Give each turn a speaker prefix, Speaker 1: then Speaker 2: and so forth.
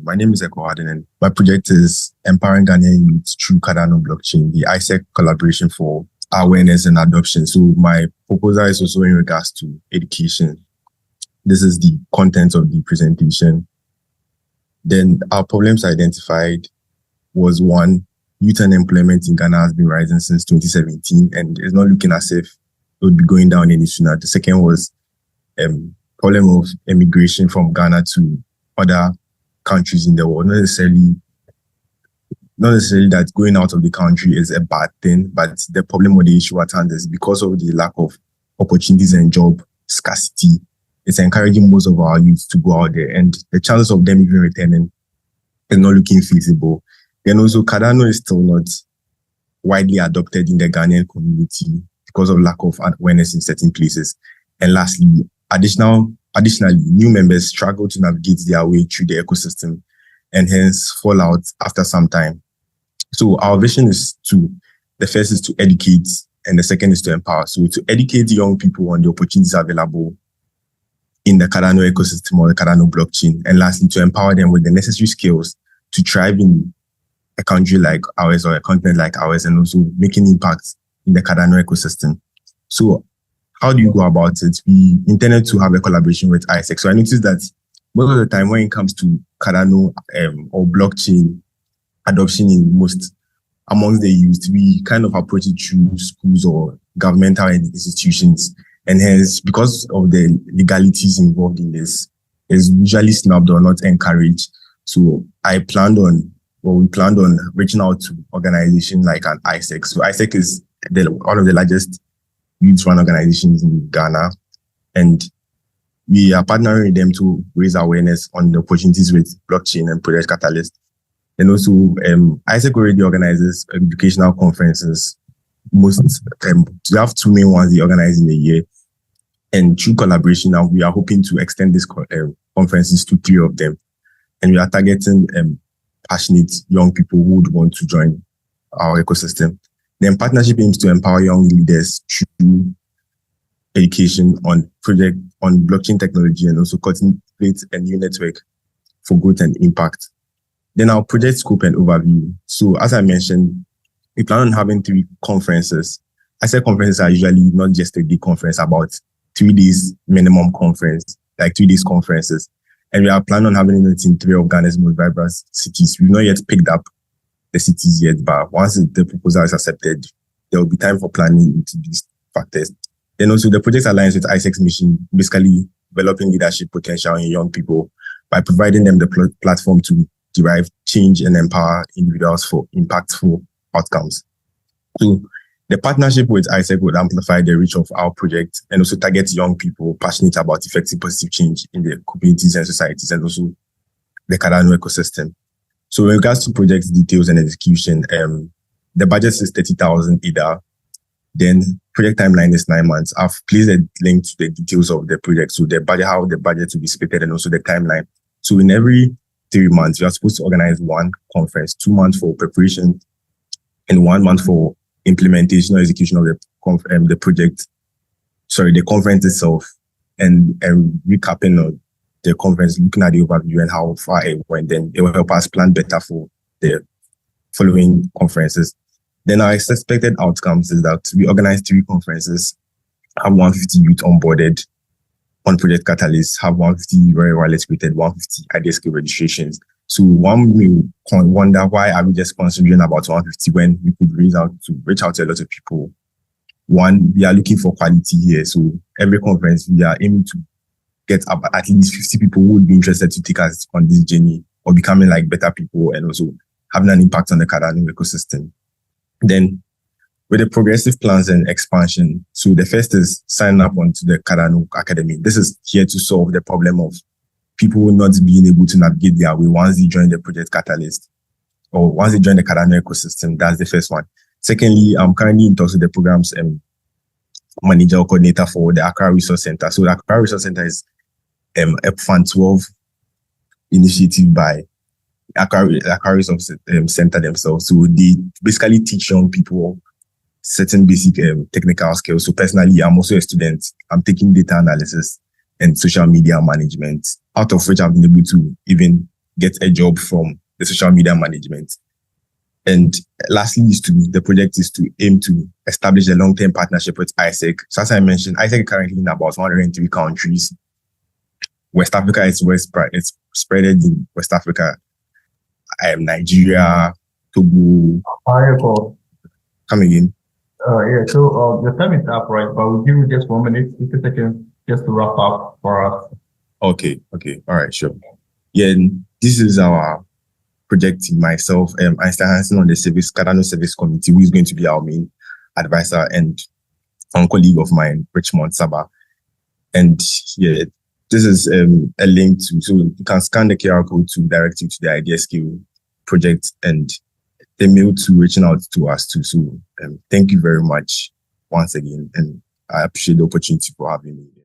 Speaker 1: My name is Eko Harden, and my project is empowering Ghanaian youth through Cardano blockchain, the ISEC collaboration for awareness and adoption. So my proposal is also in regards to education. This is the content of the presentation. Then our problems identified was one, youth unemployment in Ghana has been rising since 2017, and it's not looking as if it would be going down any sooner. The second was problem of immigration from Ghana to other countries in the world. Not necessarily that going out of the country is a bad thing, but the problem or the issue at hand is because of the lack of opportunities and job scarcity, it's encouraging most of our youth to go out there, and the chances of them even returning is not looking feasible. Then also, Cardano is still not widely adopted in the Ghanaian community because of lack of awareness in certain places. And lastly, additionally, new members struggle to navigate their way through the ecosystem and hence fall out after some time. So our vision is the first is to educate and the second is to empower. So to educate young people on the opportunities available in the Cardano ecosystem or the Cardano blockchain. And lastly, to empower them with the necessary skills to thrive in a country like ours or a continent like ours, and also making impact in the Cardano ecosystem. So how do you go about it? We intended to have a collaboration with ISEC. So I noticed that most of the time when it comes to Cardano or blockchain adoption amongst the youth, we kind of approach it through schools or governmental institutions. And hence, because of the legalities involved in this, is usually snubbed or not encouraged. So we planned on reaching out to organizations like an ISEC. So ISEC is one of the largest youth-run organizations in Ghana, and we are partnering with them to raise awareness on the opportunities with blockchain and Project Catalyst. And also, ISEC already organizes educational conferences. We have two main ones they organize in a year, and through collaboration now, we are hoping to extend these conferences to 3 of them, and we are targeting passionate young people who would want to join our ecosystem. Then partnership aims to empower young leaders through education on blockchain technology and also cultivate a new network for growth and impact. Then our project scope and overview. So as I mentioned, we plan on having 3 conferences. I said conferences are usually not just a day conference, about 3 days minimum conference, like 3 days conferences. And we are planning on having it in 3 of Ghana's most vibrant cities. We've not yet picked up the cities yet, but once the proposal is accepted, there will be time for planning into these factors. Then also the project aligns with ISEC's mission, basically developing leadership potential in young people by providing them the platform to derive change and empower individuals for impactful outcomes. So the partnership with ISEC would amplify the reach of our project and also target young people passionate about effective positive change in their communities and societies, and also the Cardano ecosystem. So in regards to project details and execution, the budget is 30,000 ADA. Then project timeline is 9 months. I've placed a link to the details of the project, so how the budget will be split and also the timeline. So in every 3 months, we are supposed to organize 1 conference, 2 months for preparation, and 1 month for implementation or execution of the project. The conference itself, and recapping of the conference, looking at the overview and how far it went. Then it will help us plan better for the following conferences. Then our expected outcomes is that we organize 3 conferences, have 150 youth onboarded on Project Catalyst, have 150 very wireless created, 150 IdeaFest registrations. So one may wonder, why are we just considering about 150 when we could reach out to a lot of people? One, we are looking for quality here. So every conference, we are aiming to get up at least 50 people who would be interested to take us on this journey or becoming like better people and also having an impact on the Cardano ecosystem. Then with the progressive plans and expansion, so the first is signing up onto the Cardano Academy. This is here to solve the problem of people not being able to navigate their way once they join the Project Catalyst or once they join the Cardano ecosystem. That's the first one. Secondly, I'm currently in talks with the program's manager or coordinator for the Accra Resource Center. So the Accra Resource Center is a Fund 12 initiative by Accra Resource Center themselves. So they basically teach young people certain basic technical skills. So personally, I'm also a student. I'm taking data analysis and social media management, out of which I've been able to even get a job from the social media management. And lastly, the project is to aim to establish a long-term partnership with ISEC. So as I mentioned, ISEC is currently in about 103 countries. West Africa is it's spread in West Africa, Nigeria, Togo. Come again.
Speaker 2: So the time is up, right? But we'll give you just 1 minute, 50 seconds, just to wrap up for us.
Speaker 1: Okay. All right, sure. Yeah, this is our project team, myself, Einstein Hansen on the Cardano Service Committee, who is going to be our main advisor, and one colleague of mine, Richmond Saba. And yeah, this is a link so you can scan the QR code to direct you to the IdeaScale project and the mail to reaching out to us too. So thank you very much once again, and I appreciate the opportunity for having me.